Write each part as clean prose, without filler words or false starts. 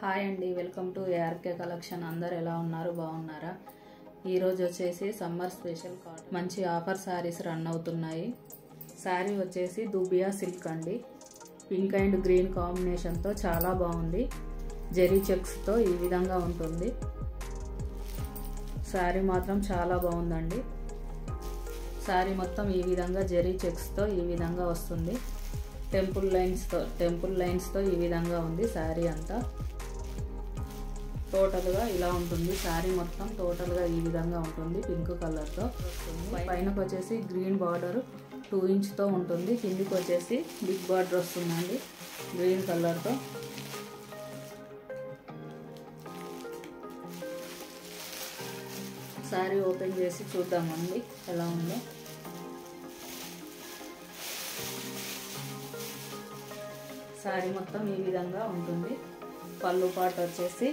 Hi అండి, welcome to ARK collection. అందరు ఎలా ఉన్నారు? బాగున్నారా? ఈరోజు వచ్చేసి సమ్మర్ స్పెషల్ మంచి ఆఫర్ శారీస్ రన్ అవుతున్నాయి. శారీ వచ్చేసి దుబియా సిల్క్ అండి. పింక్ అండ్ గ్రీన్ కాంబినేషన్తో చాలా బాగుంది. జెరీ చెక్స్తో ఈ విధంగా ఉంటుంది. శారీ మాత్రం చాలా బాగుందండి. శారీ మొత్తం ఈ విధంగా జెరీ చెక్స్తో ఈ విధంగా వస్తుంది. టెంపుల్ లైన్స్తో ఈ విధంగా ఉంది. శారీ అంతా టోటల్గా ఇలా ఉంటుంది. శారీ మొత్తం టోటల్గా ఈ విధంగా ఉంటుంది. పింక్ కలర్తో వస్తుంది. పైనకు వచ్చేసి గ్రీన్ బార్డర్ 2 ఇంచ్తో ఉంటుంది. కిందికి వచ్చేసి బిగ్ బార్డర్ వస్తుందండి గ్రీన్ కలర్తో. శారీ ఓపెన్ చేసి చూద్దామండి ఎలా ఉందో. శారీ మొత్తం ఈ విధంగా ఉంటుంది. పళ్ళు పాటు వచ్చేసి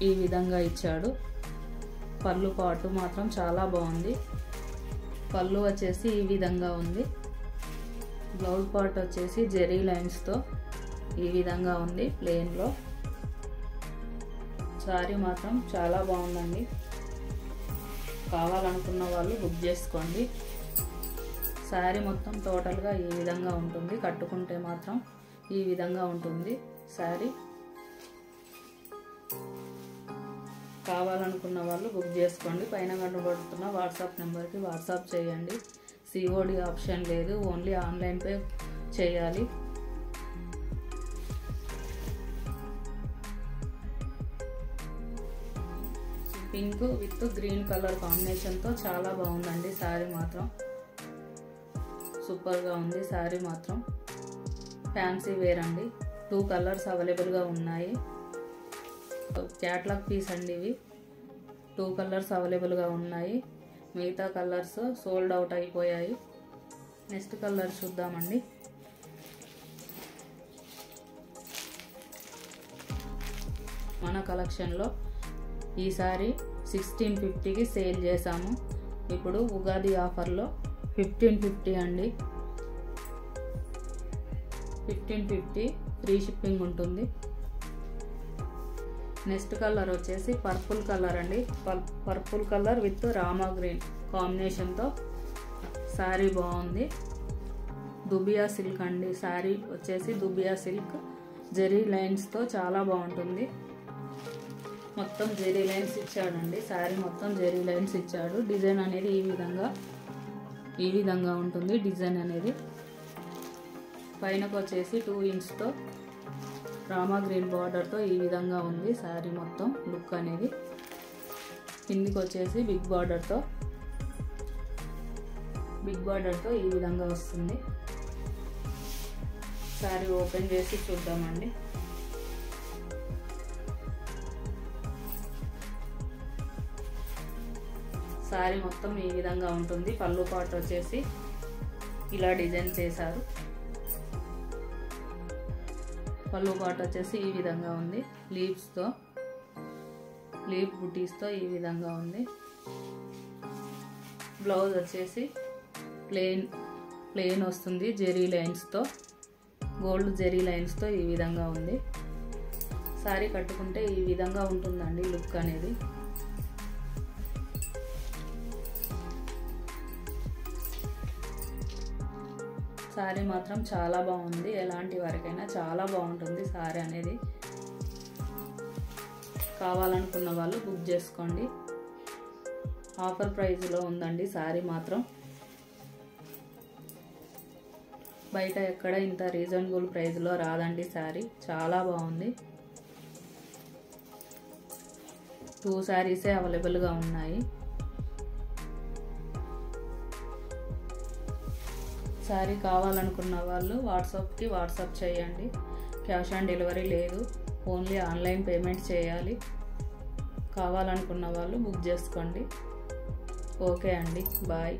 ఈ విధంగా ఇచ్చాడు. పళ్ళు పాటు మాత్రం చాలా బాగుంది. పళ్ళు వచ్చేసి ఈ విధంగా ఉంది. బ్లౌజ్ పార్ట్ వచ్చేసి జెరీ లైన్స్తో ఈ విధంగా ఉంది ప్లెయిన్లో. శారీ మాత్రం చాలా బాగుందండి. కావాలనుకున్న వాళ్ళు బుక్ చేసుకోండి. శారీ మొత్తం టోటల్గా ఈ విధంగా ఉంటుంది. కట్టుకుంటే మాత్రం ఈ విధంగా ఉంటుంది శారీ. కావాలనుకున్న వాళ్ళు బుక్ చేసుకోండి. పైన కనబడుతున్న వాట్సాప్ నెంబర్కి వాట్సాప్ చేయండి. సిఓడి ఆప్షన్ లేదు, ఓన్లీ ఆన్లైన్ పే చేయాలి. పింక్ విత్ గ్రీన్ కలర్ కాంబినేషన్తో చాలా బాగుందండి. శారీ మాత్రం సూపర్గా ఉంది. శారీ మాత్రం ఫ్యాన్సీ వేర్ అండి. 2 కలర్స్ అవైలబుల్గా ఉన్నాయి. క్యాట్లాగ్ పీస్ అండి ఇవి. 2 కలర్స్ అవైలబుల్గా ఉన్నాయి. మిగతా కలర్స్ సోల్డ్ అవుట్ అయిపోయాయి. నెక్స్ట్ కలర్ చూద్దామండి. మన కలెక్షన్లో ఈసారి 1650కి సేల్ చేసాము. ఇప్పుడు ఉగాది ఆఫర్లో 1550 అండి. 1550 ఫ్రీ షిప్పింగ్ ఉంటుంది. నెక్స్ట్ కలర్ వచ్చేసి పర్పుల్ కలర్ అండి. Purple colour with Rama green కాంబినేషన్తో శారీ బాగుంది. దుబియా సిల్క్ అండి. శారీ వచ్చేసి దుబియా సిల్క్ జెరీ లైన్స్తో చాలా బాగుంటుంది. మొత్తం జెరీ లైన్స్ ఇచ్చాడండి. శారీ మొత్తం జెరీ లైన్స్ ఇచ్చాడు. డిజైన్ అనేది ఈ విధంగా ఉంటుంది. డిజైన్ అనేది పైనకు వచ్చేసి 2 ఇంచ్తో రామా గ్రీన్ బార్డర్తో ఈ విధంగా ఉంది శారీ మొత్తం లుక్ అనేది. కిందికి వచ్చేసి బిగ్ బార్డర్తో ఈ విధంగా వస్తుంది. శారీ ఓపెన్ చేసి చూద్దామండి. శారీ మొత్తం ఈ విధంగా ఉంటుంది. పళ్ళు పాటు వచ్చేసి ఇలా డిజైన్ చేశారు. పళ్ళు పాటు వచ్చేసి ఈ విధంగా ఉంది. లీఫ్ బుటీస్తో ఈ విధంగా ఉంది. బ్లౌజ్ వచ్చేసి ప్లెయిన్ వస్తుంది. జెరీ లైన్స్తో గోల్డ్ జెరీ లైన్స్తో ఈ విధంగా ఉంది. శారీ కట్టుకుంటే ఈ విధంగా ఉంటుందండి లుక్ అనేది. శారీ మాత్రం చాలా బాగుంది. ఎలాంటి వారికైనా చాలా బాగుంటుంది శారీ అనేది. కావాలనుకున్న వాళ్ళు బుక్ చేసుకోండి. ఆఫర్ ప్రైస్లో ఉందండి శారీ మాత్రం. బయట ఎక్కడ ఇంత రీజనబుల్ ప్రైస్లో రాదండి శారీ. చాలా బాగుంది. 2 శారీసే అవైలబుల్గా ఉన్నాయి. శారీ కావాలనుకున్న వాళ్ళు వాట్సాప్కి వాట్సాప్ చేయండి. క్యాష్ ఆన్ డెలివరీ లేదు, ఓన్లీ ఆన్లైన్ పేమెంట్ చేయాలి. కావాలనుకున్న వాళ్ళు బుక్ చేసుకోండి. ఓకే అండి, బాయ్.